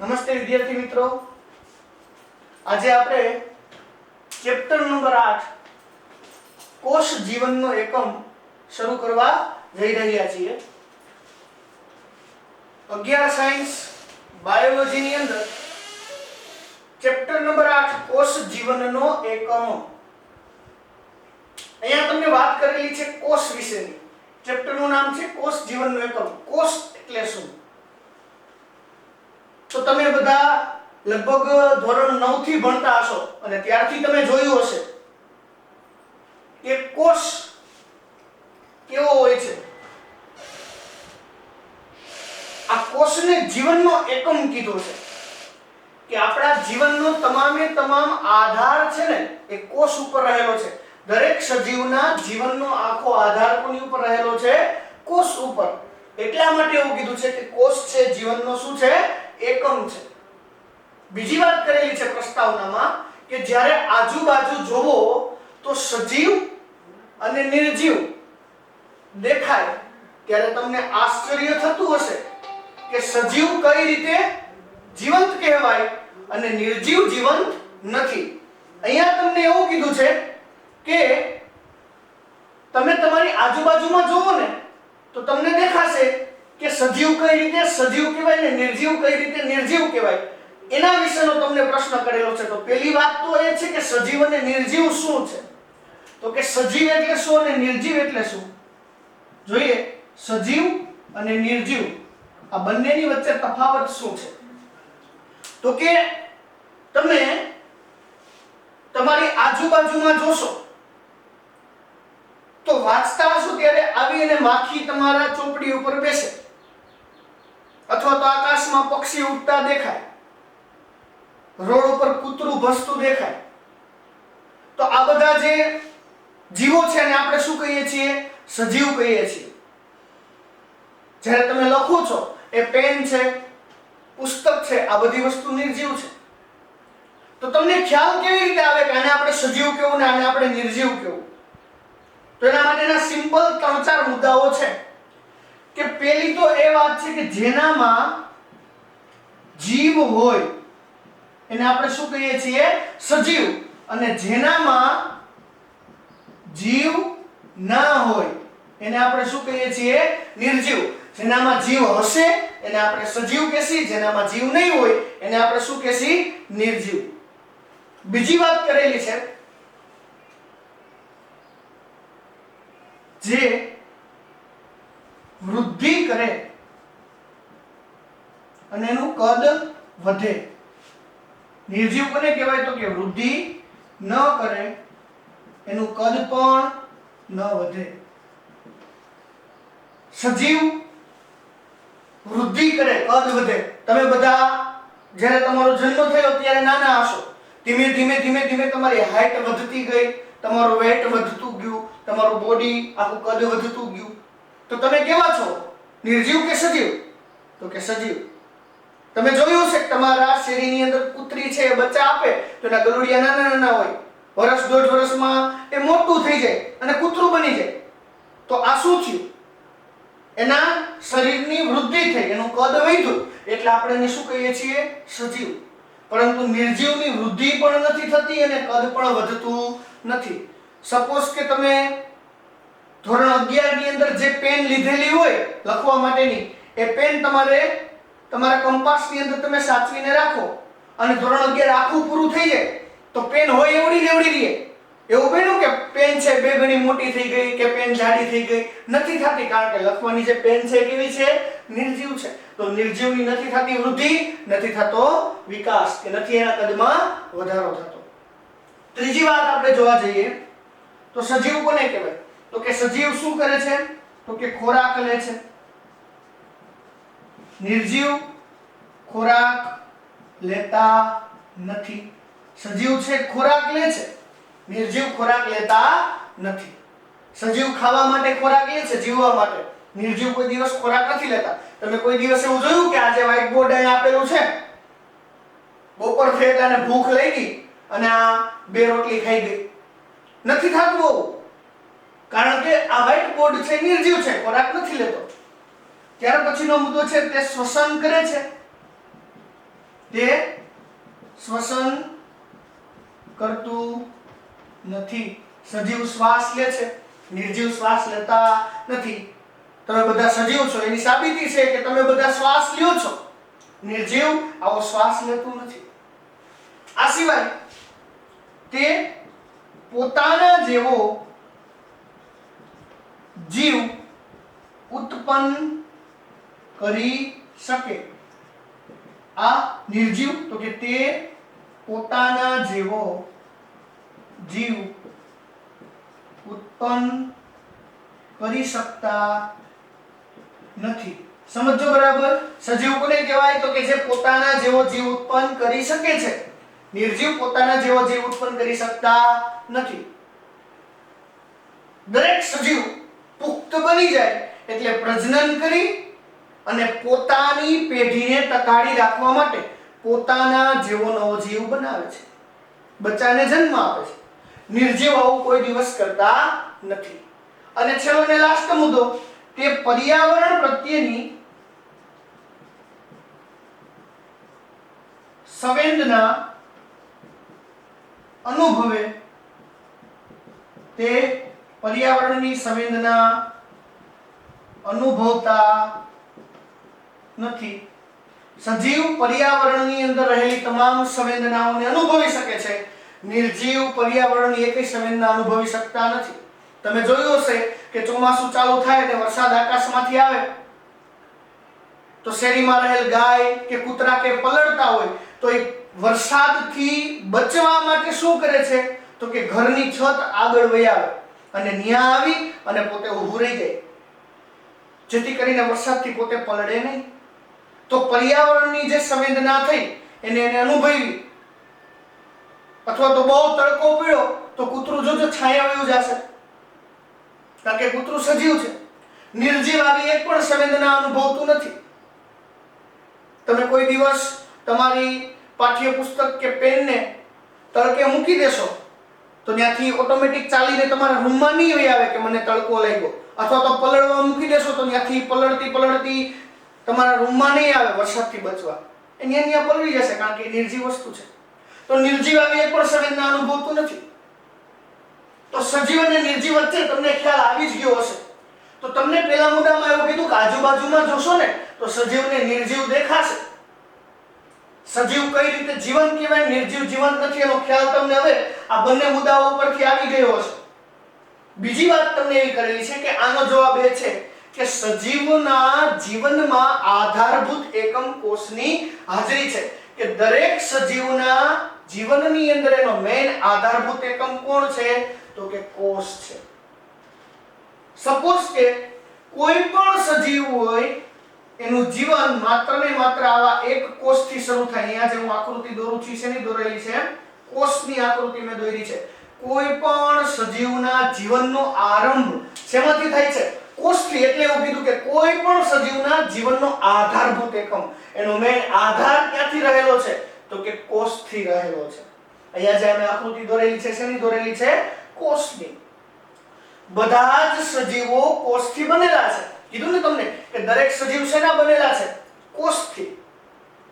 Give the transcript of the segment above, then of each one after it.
નમસ્તે વિદ્યાર્થી મિત્રો, આજે આપણે ચેપ્ટર નંબર 8 કોષ જીવનનો એકમ શરૂ કરવા જઈ રહ્યા છીએ। 11 સાયન્સ બાયોલોજી ની અંદર ચેપ્ટર નંબર 8 કોષ જીવનનો એકમ। અહીંયા તમને વાત કરેલી છે કોષ વિશેની। ચેપ્ટરનું નામ છે કોષ જીવનનો એકમ। કોષ એટલે શું? તો તમે બધા લગભગ ધોરણ 9 થી ભણતા હશો અને ત્યારથી તમે જોયું હશે કે કોષ કેવો હોય છે। આ કોષને જીવનનો એકમ કીધો છે કે આપણા જીવનનો તમામે તમામ આધાર છે ને એ કોષ ઉપર રહેલો છે। દરેક સજીવના જીવનનો આખો આધાર કોની ઉપર રહેલો છે? કોષ ઉપર। એટલા માટે એવું કીધું છે કે કોષ છે જીવનનો શું છે? એકમ છે। બીજી વાત કરેલી છે પ્રસ્તાવનામાં કે જ્યારે આજુબાજુ જોવો તો સજીવ અને નિર્જીવ દેખાય ત્યારે તમને આશ્ચર્ય થતું હશે કે સજીવ કઈ રીતે જીવંત કહેવાય અને નિર્જીવ જીવંત નથી। અહીંયા તમને એવું કીધું છે કે તમે તમારી આજુબાજુમાં જોવો ને તો તમને દેખાશે કે સજીવ કઈ રીતે સજીવ કહેવાય ને નિર્જીવ કઈ રીતે નિર્જીવ કહેવાય। એના વિશેનો તમને પ્રશ્ન કરેલો છે। તો પહેલી વાત તો એ છે કે સજીવ અને નિર્જીવ શું છે? તો કે સજીવ એટલે શું અને નિર્જીવ એટલે શું? જોઈએ, સજીવ અને નિર્જીવ આ બંનેની વચ્ચે તફાવત શું છે? તો કે તમે તમારી આજુબાજુમાં જોશો તો વાંચતા હશો ત્યારે આવી અને માખી તમારા ચોપડી ઉપર બેસે અથવા તો આકાશમાં પક્ષી ઉડતા દેખાય, રોડ ઉપર કૂતરું ભસતું દેખાય। તો આ બધા જે જીવો છે ને આપણે શું કહીએ છીએ? સજીવ કહીએ છીએ। જ્યારે તમે લખો છો એ પેન છે, પુસ્તક છે, આ બધી વસ્તુ નિર્જીવ છે। તો તમને ખ્યાલ કેવી રીતે આવે કે આને આપણે સજીવ કહેવું ને આને આપણે નિર્જીવ કહેવું? તો એના માટેના સિમ્પલ 3-4 મુદ્દાઓ છે કે પહેલી તો એ વાત છે કે જેનામાં જીવ હોય એને આપણે શું કહીએ છીએ? સજીવ। અને જેનામાં જીવ ના હોય એને આપણે શું કહીએ છીએ? નિર્જીવ। જેનામાં જીવ હશે એને આપણે સજીવ કહેશી, જેનામાં જીવ નહીં હોય એને આપણે શું કહેશી? નિર્જીવ। બીજી વાત કરેલી છે જે વૃદ્ધિ કરે અને એનું કદ વધે। નિર્જીવ કોને કહેવાય? તો કે વૃદ્ધિ ન કરે, એનું કદ પણ ન વધે। સજીવ વૃદ્ધિ કરે, કદ વધે। તમે બધા જ્યારે તમારો જન્મ થયો ત્યારે નાના હશો, ધીમે ધીમે ધીમે ધીમે તમારી હાઈટ વધતી ગઈ, તમારું વેટ વધતું ગયું, તમારું બોડી આખું કદ વધતું ગયું। તો તમે કેવા છો? નિર્જીવ કે સજીવ? તો કે સજીવ। તમે જોયું છે કે તમારા શેરીની અંદર કૂતરી છે એ બચ્ચા આપે તો એના ગલુડિયા નાના નાના હોય, વર્ષ 1.5 વર્ષમાં એ મોટું થઈ જાય અને કૂતરું બની જાય। તો આ શું થયું? એના શરીરની વૃદ્ધિ થઈ, એનું કદ વધ્યું, એટલે આપણે એને શું કહીએ છીએ? સજીવ। પરંતુ નિર્જીવની વૃદ્ધિ પણ નથી થતી અને કદ પણ વધતું નથી। સપોઝ કે તમે ધોરણ 11 ની અંદર જે પેન લીધેલી હોય લખવા માટેની, એ પેન તમારે તમારા કંપાસની અંદર તમે સાચવીને રાખો અને ધોરણ 11 આખું પૂરું થઈ જાય તો પેન હોય એવડી ને એવડી રહે। એવું બન્યું કે પેન છે 2 ગણી મોટી થઈ ગઈ કે પેન જાડી થઈ ગઈ? નથી થતી, કારણ કે લખવાની જે પેન છે કેવી છે? નિર્જીવ છે। તો નિર્જીવની નથી થતી વૃદ્ધિ, નથી થતો વિકાસ, કે નથી એના કદમાં વધારો થતો। ત્રીજી વાત આપણે જોવા જઈએ તો સજીવ કોને કહેવાય? તો કે સજીવ શું કરે છે? તો કે ખોરાક લે છે। નિર્જીવ ખોરાક લેતા નથી। સજીવ છે ખોરાક લે છે, નિર્જીવ ખોરાક લેતા નથી। સજીવ ખાવા માટે ખોરાક લે છે, જીવવા માટે। નિર્જીવ કોઈ દિવસ ખોરાક નથી લેતા। તમે કોઈ દિવસ એવું જોયું કે આજે વ્હાઇટ બોર્ડ અહીં આપેલું છે, બપોર થઈ અને ભૂખ લાગી અને આ 2 રોટલી ખાઈ ગઈ? નથી થતું, કારણ કે આ વ્હાઇટ બોર્ડ છે નિર્જીવ છે, ખોરાક નથી લેતો। ત્યાર પછીનો મુદ્દો છે તે શ્વસન કરે છે। તે શ્વસન કરતું નથી. સજીવ શ્વાસ લે છે, નિર્જીવ શ્વાસ લેતા નથી. તમે બધા સજીવ છો એની સાબિતી છે કે તમે બધા શ્વાસ લ્યો છો. નિર્જીવ આવો શ્વાસ લેતું નથી. આ સિવાય તે પોતાના જેવો જીવ ઉત્પન્ન કરી શકે. આ નિર્જીવ તો કે તે પોતાના જેવો જીવ ઉત્પન્ન કરી શકતા નથી. સમજો બરાબર. સજીવ કોને કહેવાય? તો કે જે પોતાના જેવો જીવ ઉત્પન્ન કરી શકે છે. નિર્જીવ પોતાના જેવો જીવ ઉત્પન્ન કરી શકતા નથી. દરેક સજીવ પુખ્ત બની જાય એટલે પ્રજનન કરી અને પોતાની પેઢીને ટકાવી રાખવા માટે પોતાના જેવો નવો જીવ બનાવે છે, બચ્ચાને જન્મ આપે છે. નિર્જીવ આવું કોઈ દિવસ કરતા નથી. અને છેલ્લો ને લાસ્ટ મુદ્દો, તે પર્યાવરણ પ્રત્યેની સંવેદના અનુભવે. તે પર્યાવરણની સંવેદના અનુભવતા નથી. સજીવ પર્યાવરણની અંદર રહેલી તમામ સંવેદનાઓને અનુભવી શકે છે. નિર્જીવ પર્યાવરણની એકય સંવેદના અનુભવી શકતા નથી. તમે જોયું હશે કે ચોમાસું ચાલુ થાય અને વરસાદ આકાશમાંથી આવે તો શેરીમાં રહેલ ગાય કે કૂતરા કે પલળતા હોય તો એ વરસાદથી બચવા માટે શું કરે છે? તો કે ઘરની છત આગળ વહી આવે અને ન્યા આવી અને પોતે ઊભું રહી જાય, જેથી કરીને વરસાદથી પોતે પલળે નહીં. તો પર્યાવરણની જે સંવેદના થઈ એને અનુભવી. અથવા તો બહુ તડકો પડ્યો તો કૂતરું જોજો છાયા વયું જશે, કારણ કે કૂતરું સજીવ છે. નિર્જીવ આવી એક પણ સંવેદના અનુભવતું નથી. તમે કોઈ દિવસ તમારી પાઠ્યપુસ્તક કે પેનને તડકે મૂકી દેશો તો ત્યાંથી ઓટોમેટિક ચાલીને તમારા રૂમમાં નહીં વહી આવે કે મને તડકો લાગ્યો. અથવા તો પલળવા મૂકી દેશો તો ત્યાંથી પલળતી તમારા રૂમમાં નહીં આવે વરસાદથી બચવા. અહીંયા પલળી જશે, કારણ કે નિર્જીવ વસ્તુ છે. તો નિર્જીવ આવી એક પણ સંવેદના અનુભવતું નથી. તો સજીવ અને નિર્જીવ વચ્ચે તમને ખ્યાલ આવી જ ગયો હશે. તો તમને પહેલા મુદ્દામાં એવું કીધું કે આજુબાજુમાં જોશો ને તો સજીવ ને નિર્જીવ દેખાશે. સજીવ કઈ રીતે જીવંત કહેવાય, નિર્જીવ જીવંત નથી, એનો ખ્યાલ તમને હવે આ બંને મુદ્દાઓ પરથી આવી ગયો હશે. બીજી વાત તમને એવી કરેલી છે કે આનો જવાબ એ છે કે સજીવના જીવનમાં આધારભૂત એકમ કોષની હાજરી છે. કે દરેક સજીવના જીવનની અંદર એનો મેઇન આધારભૂત એકમ કોણ છે? તો કે કોષ છે. સપોઝ કે કોઈ પણ સજીવ હોય એનું જીવન માત્ર ને માત્ર આવા એક કોષથી શરૂ થાય. અહીંયા જે હું આકૃતિ દોરું છું શેની દોરેલી છે? કોષની આકૃતિ મેં દોરી છે. કોઈ પણ સજીવના જીવનનો આરંભ શેમાંથી થાય છે? કોષથી. એટલે એવું કીધું કે કોઈ પણ સજીવના જીવનનો આધારભૂત એકમ, એનો મેઇન આધાર ક્યાંથી રહેલો છે? તો કે કોષથી રહેલો છે. અહીંયા જે અમે આકૃતિ દોરેલી છે શેની દોરેલી છે? કોષની. બધા જ સજીવો કોષથી બનેલા છે. કીધું ને તમને કે દરેક સજીવ શેના બનેલા છે? કોષથી.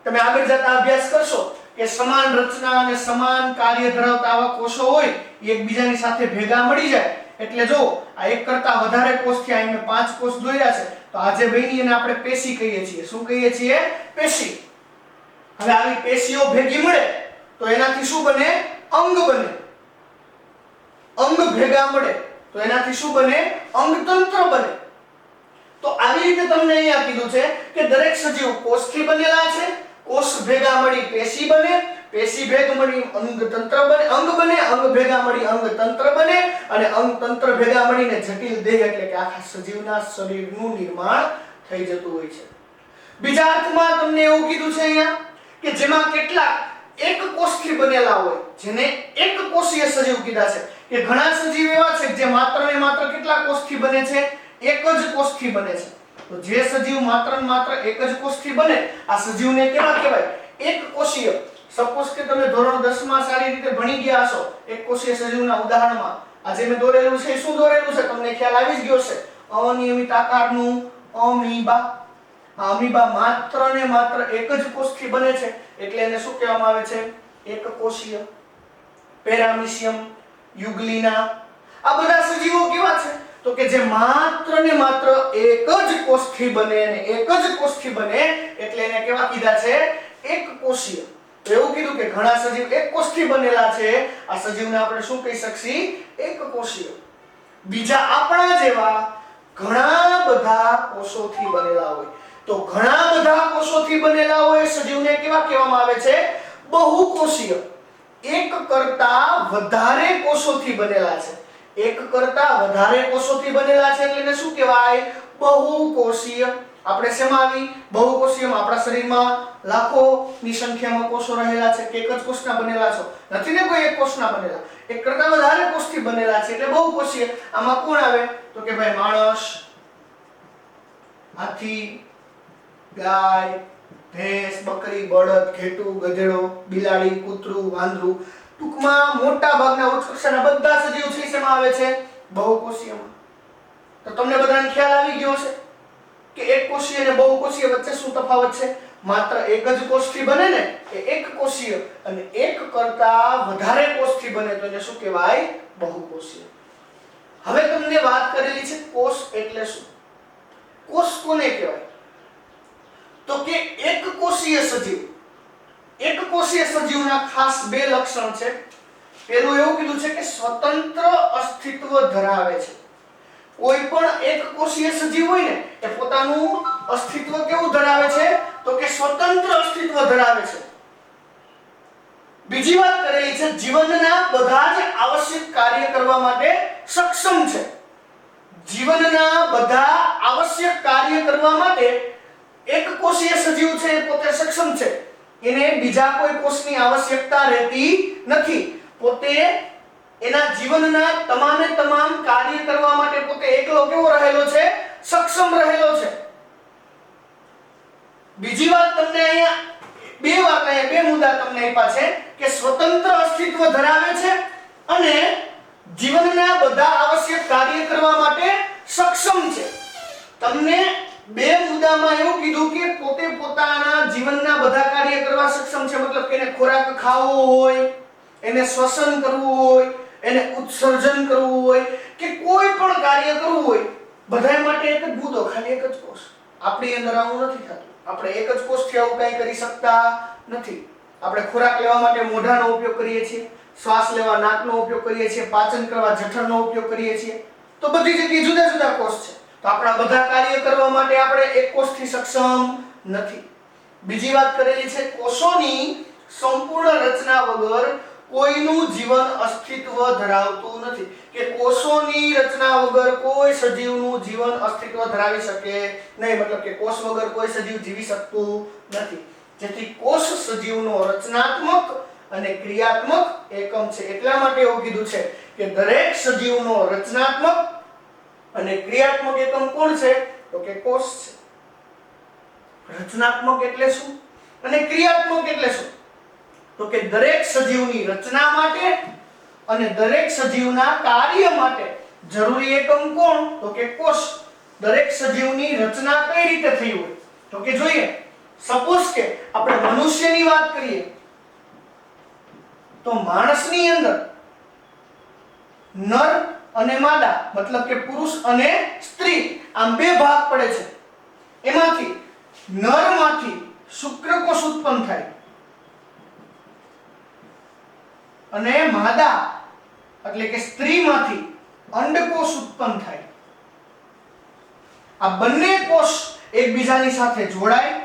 તમે આગળ જતા અભ્યાસ કરશો કે સમાન રચના અને સમાન કાર્ય ધરાવતા આવા કોષો હોય, એકબીજાની સાથે ભેગા મળી જાય એટલે જો આ એક કરતા વધારે કોષથી આ મેં 5 કોષ દોર્યા છે તો આજે બની એને આપણે પેશી કહીએ છીએ. શું કહીએ છીએ? પેશી. હવે આવી પેશીઓ ભેગી મળે તો એનાથી શું બને? અંગ બને. અંગ ભેગા મળે તો એનાથી શું બને? અંગતંત્ર બને. તો આવી રીતે તમને અહીંયા કીધું છે કે દરેક સજીવ કોષથી બનેલા છે. કોષ ભેગા મળી પેશી બને, પેશી ભેગા મળી અંગતંત્ર બને, અંગ બને, અંગ ભેગા મળી અંગતંત્ર બને અને અંગતંત્ર ભેગા મળીને જટિલ દેહ એટલે કે આખા સજીવના શરીરનું નિર્માણ થઈ જતું હોય છે. બીજા અર્થમાં તમને એવું કીધું છે અહીંયા કે જેમાં કેટલાક એક કોષથી બનેલા હોય, જેને એક કોષીય સજીવ કીધા છે. કે ઘણા સજીવ એવા છે જે માત્ર ને માત્ર કેટલા કોષથી બને છે? એક જ કોષથી બને છે. તો જે સજીવ માત્ર ને માત્ર એક જ કોષથી બને આ સજીવને કેવા કહેવાય? એક કોષીય. સપોઝ કે તમે ધોરણ 10 માં સારી રીતે ભણી ગયા હશો એક કોષીય સજીવના ઉદાહરણમાં આજે મેં દોરેલું છે શું દોરેલું છે તમને ખ્યાલ આવી જ ગયો છે? અનિયમિત આકારનું અમીબા. આ અમીબા માત્ર ને માત્ર એક જ કોષથી બને છે એટલે એને શું કહેવામાં આવે છે? એકકોષીય. પેરામીશિયમ, યુગ્લિના, આ બધા સજીવો કેવા છે? તો કે જે માત્ર ને માત્ર એક જ કોષથી બને અને એક જ કોષથી બને એટલે એને કેવા કીધા છે? એકકોષીય. તો એવું કીધું કે ઘણા સજીવ એક કોષથી બનેલા છે, આ સજીવને આપણે શું કહી શકીએ? એકકોષીય. બીજા આપણા જેવા ઘણા બધા કોષોથી બનેલા હોય, તો ઘણા બધા કોષોથી બનેલા હોય સજીવને કેવા કહેવામાં આવે છે? બહુકોષીય. એક કરતા વધારે કોષોથી બનેલા છે, એક કરતા વધારે કોષોથી બનેલા છે એટલે એને શું કહેવાય? બહુકોષીય. આપણે શેમાં આવી? બહુકોષીયમાં. આપણા શરીરમાં લાખોની સંખ્યામાં કોષો રહેલા છે કે એક જ કોષના બનેલા છો? નથી ને, કોઈ એક કોષના બનેલા. એક કરતા વધારે કોષથી બનેલા છે એટલે બહુકોષીય. આમાં કોણ આવે? તો કે ભાઈ માણસ, હાથી, ગાય, ભેંસ, બકરી, બળદ, ઘેટું, ગધેડો, બિલાડી, કૂતરું, વાંદરું, ટૂંકમાં મોટા ભાગના ઉચ્ચ કક્ષાના બધા સજીવ છે શેમાં આવે છે? બહુકોષીયમાં. તો તમને બધાને ખ્યાલ આવી ગયો છે કે એકકોષીય અને બહુકોષીય વચ્ચે શું તફાવત છે? માત્ર એક જ કોષથી બને ને એ એકકોષીય, અને એક કરતા વધારે કોષથી બને તો એને શું કહેવાય? બહુકોષીય. હવે તમને વાત કરેલી છે કોષ એટલે શું? કોષ કોને કહેવાય? તો કે એકકોષીય સજીવ. એકકોષીય સજીવના ખાસ બે લક્ષણ છે. પહેલું એવું કીધું છે કે સ્વતંત્ર અસ્તિત્વ ધરાવે છે. કોઈ પણ એકકોષીય સજીવ હોય ને એ પોતાનું અસ્તિત્વ કેવું ધરાવે છે? તો કે સ્વતંત્ર અસ્તિત્વ ધરાવે છે. બીજી વાત કરેલી છે જીવનના બધા જ આવશ્યક કાર્ય કરવા માટે સક્ષમ છે. જીવનના બધા આવશ્યક કાર્ય કરવા માટે એકકોષીય સજીવ છે એ પોતે સક્ષમ છે. એને બીજા કોઈ કોષની આવશ્યકતા રહેતી નથી. પોતે એના જીવનના તમામે તમામ કાર્ય કરવા માટે પોતે એકલો કેવો રહેલો છે? સક્ષમ રહેલો છે. બીજી વાત તમને અહીંયા બે મુદ્દા તમને આપ્યા છે કે સ્વતંત્ર અસ્તિત્વ ધરાવે છે અને જીવનના બધા આવશ્યક કાર્ય કરવા માટે સક્ષમ છે. તમને બે મુદ્દામાં એવું કીધું કે પોતે પોતાના જીવનના બધા કાર્ય કરવા સક્ષમ છે, મતલબ કે એને ખોરાક ખાવો હોય, એને શ્વસન કરવું હોય, એને ઉત્સર્જન કરવું હોય કે કોઈ પણ કાર્ય કરવું હોય, બધા માટે એક જ મુદ્દો, ખાલી એક જ કોષ. આપણી અંદર આવું નથી થતું. આપણે એક જ કોષથી આવું કંઈ કરી શકતા નથી. આપણે ખોરાક લેવા માટે મોઢાનો ઉપયોગ કરીએ છીએ, શ્વાસ લેવા નાકનો ઉપયોગ કરીએ છીએ, પાચન કરવા જઠરનો ઉપયોગ કરીએ છીએ. તો બધી જગ્યાએ જુદા જુદા કોષ છે. તો આપણા બધા કાર્ય કરવા માટે આપણે એક કોષથી સક્ષમ નથી. બીજી વાત કરેલી છે કોષોની સંપૂર્ણ રચના વગર કોઈનું જીવન અસ્તિત્વ ધરાવતું નથી, કે કોષોની રચના વગર કોઈ સજીવનું જીવન અસ્તિત્વ ધરાવી શકે નહીં, મતલબ કે કોષ વગર કોઈ સજીવ જીવી શકતું નથી. જેથી કોષ સજીવનો રચનાત્મક અને ક્રિયાત્મક એકમ છે. એટલા માટે એવું કીધું છે કે દરેક સજીવનો રચનાત્મક અને ક્રિયાત્મક એકમ કોણ છે? તો કે કોષ છે. રચનાત્મક એટલે શું અને ક્રિયાત્મક એટલે શું? તો કે દરેક સજીવની રચના માટે અને દરેક સજીવના કાર્ય માટે જરૂરી એકમ કોણ? તો કે કોષ. દરેક સજીવની રચના કઈ રીતે થઈ હોય? તો કે જોઈએ. સપોઝ કે આપણે મનુષ્યની વાત કરીએ તો માણસની અંદર નર અને માદા, મતલબ કે પુરુષ અને સ્ત્રી, આમ બે ભાગ પડે છે. એમાંથી નરમાંથી શુક્રકોષ ઉત્પન્ન થાય અને માદા એટલે કે સ્ત્રીમાંથી અંડકોષ ઉત્પન્ન થાય. આ બંને કોષ એકબીજાની સાથે જોડાય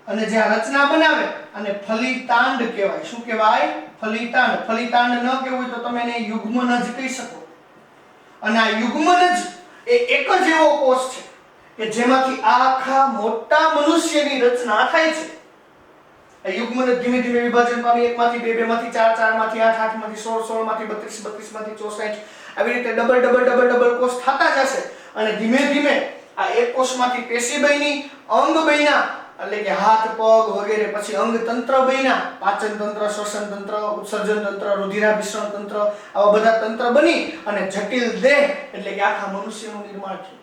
અને જે રચના બનાવે અને ફલિતાંડ કહેવાય. શું કહેવાય? ફલિતાંડ. ફલિતાંડ ન કહેવું હોય તો તમે એને યુગ્મનજ કહી શકો. અને આ યુગ્મનજ એ એક જ એવો કોષ છે કે જેમાંથી આખા મોટા મનુષ્યની રચના થાય છે. આ યુગ્મનજ ધીમે ધીમે વિભાજન પામી એકમાંથી બે, બેમાંથી ચાર, ચારમાંથી આઠ, આઠમાંથી 16, 16માંથી 32, 32માંથી 64, આવી રીતે ડબલ કોષ થતા જશે અને ધીમે ધીમે આ એક કોષમાંથી પેશી બની, અંગ બન્યા, એટલે કે હાથ, પગ વગેરે, પછી અંગ તંત્ર બન્યા, પાચન તંત્ર, શ્વસન તંત્ર, ઉત્સર્જન તંત્ર, રુધિરાભિસરણ તંત્ર, આવા બધા તંત્ર બની અને જટિલ દેહ એટલે કે આખા મનુષ્યનું નિર્માણ થયું.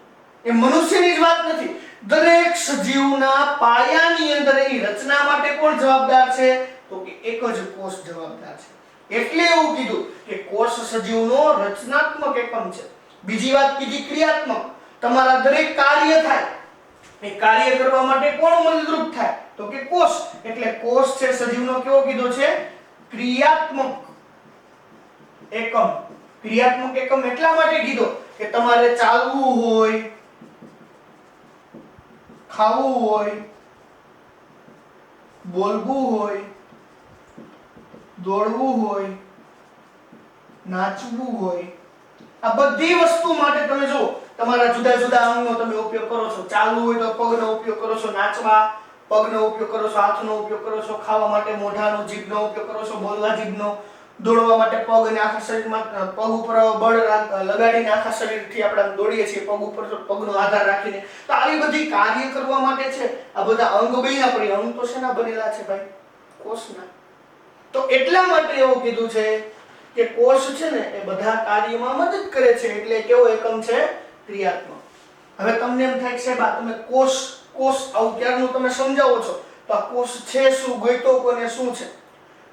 એ મનુષ્યની જ વાત નથી. દરેક સજીવના પાયાની અંદર એની રચના માટે કોણ જવાબદાર છે? તો કે એક જ કોષ જવાબદાર છે. એટલે એવું કીધું કે કોષ સજીવનો રચનાત્મક એકમ છે. બીજી વાત કીધી ક્રિયાત્મક. તમારા દરેક કાર્ય થાય એ કાર્ય કરવા માટે કોણ મદદરૂપ થાય? તો કે કોષ. એટલે કોષ છે સજીવનો કેવો કીધો છે? ક્રિયાત્મક એકમ. ક્રિયાત્મક એકમ એટલા માટે કીધો કે તમારે ચાલવું હોય, ખાવું હોય, બોલવું હોય, દોડવું હોય, નાચવું હોય, આ બધી વસ્તુ માટે તમે જો તમારા જુદા જુદા અંગનો તમે ઉપયોગ કરો છો. ચાલવું હોય તો પગનો ઉપયોગ કરો છો, નાચવા પગનો ઉપયોગ કરો છો, હાથનો ઉપયોગ કરો છો, ખાવા માટે મોઢાનો, જીભનો ઉપયોગ કરો છો, બોલવા જીભનો, દોડવા માટે પગ અને આખા શરીરમાં પગ ઉપર બળ લગાડીને આખા શરીરથી આપણે દોડીએ છીએ, પગ ઉપર પગનો આધાર રાખીને. તો આવી બધી કાર્ય કરવા માટે છે આ બધા અંગ બન્યા. પણ અંગ તો શેના બનેલા છે ભાઈ? કોષના. તો એટલા માટે એવું કીધું છે કે કોષ છે ને એ બધા કાર્યમાં મદદ કરે છે. એટલે કેવો એકમ છે? ક્રિયાત્મક. હવે તમને એમ થાય કે સાહેબ આ તમે કોષ આવું ક્યારનું તમે સમજાવો છો, તો આ કોષ છે શું, ગોઈતો કોને, શું છે?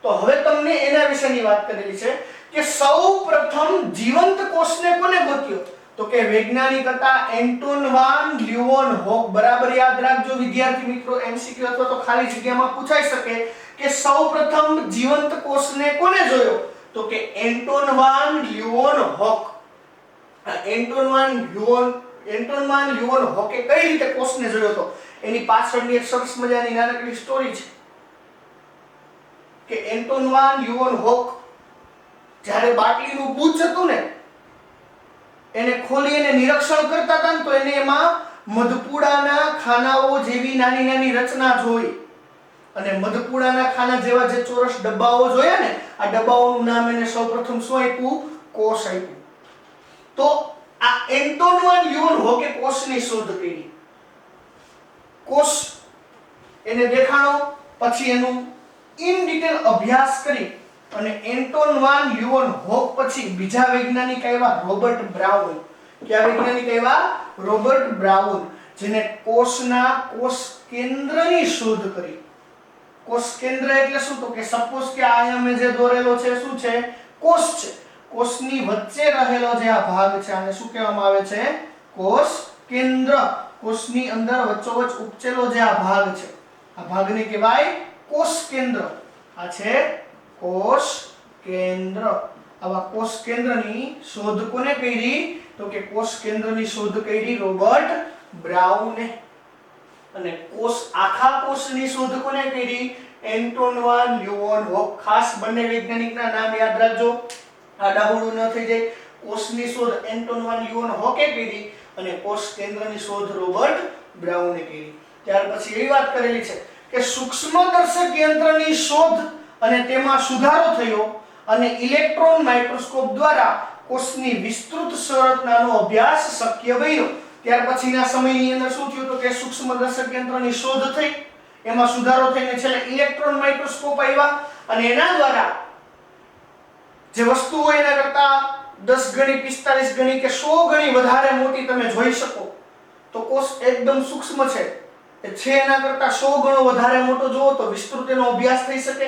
તો હવે તમને એના વિશેની વાત કરેલી છે કે સૌપ્રથમ જીવંત કોષને કોને ગોત્યો? તો કે વૈજ્ઞાનિક હતા એન્ટોન વાન લ્યુવનહોક. બરાબર યાદ રાખજો વિદ્યાર્થી મિત્રો, એમસીક્યુ અથવા તો ખાલી જગ્યામાં પૂછાઈ શકે કે સૌપ્રથમ જીવંત કોષને કોને જોયો? તો કે એન્ટોન વાન લ્યુવનહોક. એન્ટોન વાન લ્યુવનહોકે કઈ રીતે કોષને જોયો હતો? એની પાછળની એક સરસ મજાની નાનકડી સ્ટોરી છે કે એન્ટોન વાન લ્યુવનહોક જ્યારે બાટલીનું પૂંછ હતું ને એને ખોલી અને નિરીક્ષણ કરતા હતા ને તો એને એમાં મધપૂડાના ખાનાઓ જેવી નાની નાની રચના જોઈ. અને મધપૂડાના ખાના જેવા જે ચોરસ ડબ્બાઓ જોયા ને, આ ડબ્બાઓનું નામ એને સૌપ્રથમ શું આપ્યું? કોષ આપ્યું. તો આ એન્ટોન વાન લ્યુવનહોકે કોષની શોધ કરી. કોષ એને દેખાણો, પછી એનું ઇન ડિટેલ અભ્યાસ કરી અને એન્ટોન વાન લ્યુવનહોક પછી બીજા વૈજ્ઞાનિક આવ્યા રોબર્ટ બ્રાઉન. કયા વૈજ્ઞાનિક આવ્યા? રોબર્ટ બ્રાઉન, જેને કોષના કોષ કેન્દ્રની શોધ કરી. કોષ કેન્દ્ર એટલે શું? તો કે સપોઝ કે આ અમે જે દોરેલો છે શું છે? કોષ છે. કોષની વચ્ચે રહેલો જે આ ભાગ છે આને શું કહેવામાં આવે છે? કોષ કેન્દ્ર. કોષની અંદર વચ્ચોવચ્ચ ઉપચેલો જે આ ભાગ છે આ ભાગને કહેવાય કોષ કેન્દ્ર. આ છે કોષ કેન્દ્ર. આવા કોષ કેન્દ્રની શોધ કોને કરી? તો કે કોષ કેન્દ્રની શોધ કરી રોબર્ટ બ્રાઉને. અને આખા કોષની શોધ કોને કરી? Anton van Leeuwenhoek. ખાસ બંને વૈજ્ઞાનિકના નામ યાદ રાખજો, આ ડાબુડું ન થઈ જાય. કોષની શોધ એન્ટોન વાન લ્યુવનહોકે કરી અને કોષ કેન્દ્રની શોધ રોબર્ટ બ્રાઉને કરી. ત્યાર પછી એવી વાત કરેલી છે કે સૂક્ષ્મદર્શક યંત્રની શોધ અને તેમાં સુધારો થયો અને ઇલેક્ટ્રોન માઇક્રોસ્કોપ દ્વારા કોષની વિસ્તૃત સંરચનાનો અભ્યાસ શક્ય બન્યો. ત્યાર પછીના સમયની અંદર શું થયું? તો કે સૂક્ષ્મદર્શક યંત્રની શોધ થઈ, એમાં સુધારો થઈને છેલ્લે ઇલેક્ટ્રોન માઇક્રોસ્કોપ આવ્યા અને એના દ્વારા જે વસ્તુ હોય એના કરતા 10 ગણી, 45 ગણી કે 100 ગણી વધારે મોટી તમે જોઈ શકો. તો કોષ એકદમ સૂક્ષ્મ છે એના કરતા 100 ગણો વધારે મોટો જોવો તો વિસ્તૃત એનો અભ્યાસ થઈ શકે,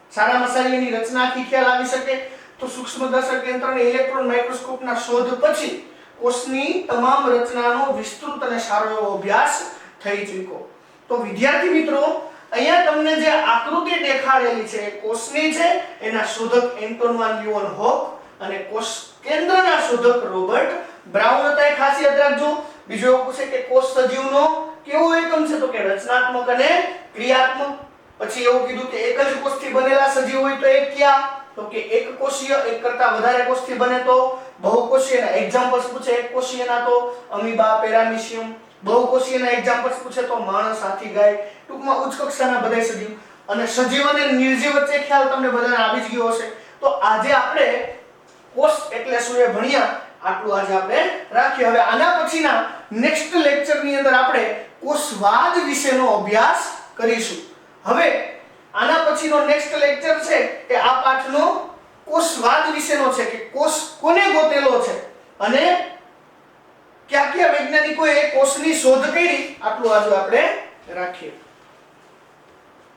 સારામાં સારી એની રચનાથી ખ્યાલ આવી શકે. તો સૂક્ષ્મદર્શક યંત્ર અને ઇલેક્ટ્રોન માઇક્રોસ્કોપના શોધ પછી કોષની તમામ રચનાનો વિસ્તૃત અને સારો એવો અભ્યાસ થઈ ચૂક્યો. તો વિદ્યાર્થી મિત્રો, અહીંયા તમને જે આકૃતિ દેખાડેલી છે કોષની છે, એના શોધક એન્ટોન વાન લ્યુવનહોક અને કોષ કેન્દ્રના શોધક રોબર્ટ બ્રાઉન હતા. એ ખાસ યાદ રાખજો. બીજો એવું પૂછે કે કોષ સજીવનો કેવો એકમ છે? તો કે રચનાત્મક અને ક્રિયાત્મક. પછી એવું કીધું કે એક જ કોષથી બનેલા સજીવ હોય તો એક કયા? તો કે એક કોષીય. એક કરતા વધારે કોષથી બને તો બહુકોષીયના એક્ઝામ્પલ્સ પૂછે. એક કોષીયના તો અમીબા, પેરામીશિયમ. બહુકોષીયના એક્ઝામ્પલ્સ પૂછે તો માણસ, હાથી, ગાય. ટૂંકમાં ઉચ્ચ કક્ષાના બધા સજીવ. અને સજીવ અને નિર્જીવ વચ્ચે ખ્યાલ તમને બધાને આવી જ ગયો હશે. તો આજે આપણે કોષ એટલે શું એ ભણ્યા. આટલું આજે આપણે રાખીએ. હવે આના પછીના નેક્સ્ટ લેક્ચરની અંદર આપણે કોષવાદ વિશેનો અભ્યાસ કરીશું. હવે આના પછીનો નેક્સ્ટ લેક્ચર છે એ આ પાઠનો કોષવાદ વિશેનો છે કે કોષ કોને ગોતેલો છે અને કયા કયા વૈજ્ઞાનિકોએ કોષની શોધ કરી આટલું આજે આપણે રાખીએ.